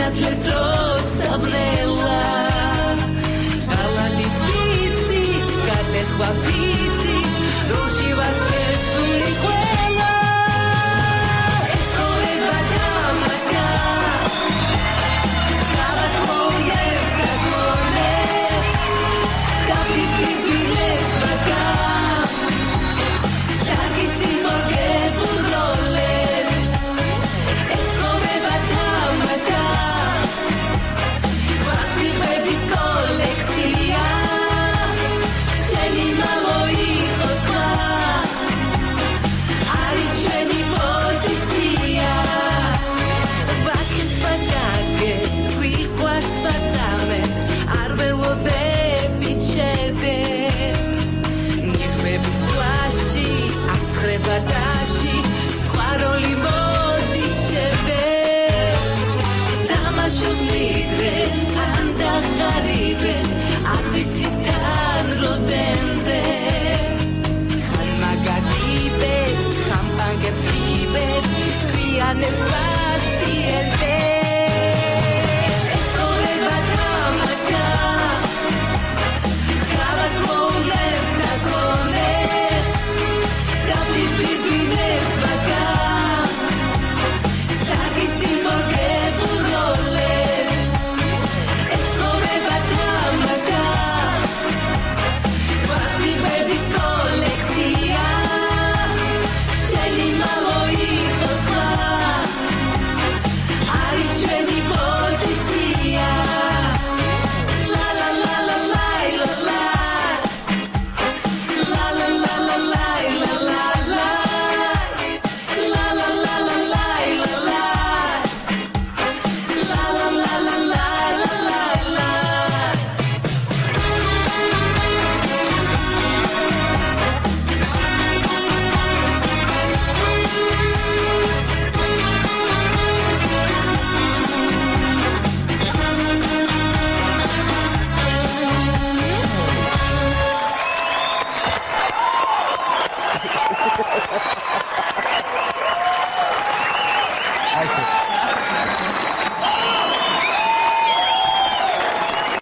სინათლეს დროს საბნელა ღალატიც ვიცი გატეცხვა ფიცი როლში ვარ შეცუნი ყველა ეთხოვება თამაშკა გავარ მოვნეს და გონეს დაფის ვიგინეს ვაგამ სტარგის წინ მორგებულ როლებს ეთხოვება თამაშკა ვაფრიღების კოლექცია შენი მალო იყოს ხვა არის ჩვენი პოზიცია ვაკეთთ ვაკეთთ თქვი გვარს ვაწამებთ არ ველოდებით შედებს ნიღბების სვაში არ ცხრება დაში სხვა როლი მოდის შევდებ თამაშობ მიდრებს ან დაღარიბებს არ ვიცი თან როდემდე ხან მაგარიბებს ხან ბანკებს ხიბებს ჭკვიანებს პაციენტებს ეთხოვება თამაშკა გავარ მოვნეს და გონეს დაფის ვიგინებს ვაგამ სტარგის წინ მორგებულ როლებს ეთხოვება თამაშკა ვაფრიღების კოლექცია შენი მალო იყოს ხვა არის ჩვენი პოზიცია ლა ლა ლა ლა ლაი ლა ლა ლა ლა ლა ლა ლაი ლა ლა ლა ლა ლა ლა ლა ლაი ლა ლა ლა ლა ლა ლა ლაი ლა ლა I see.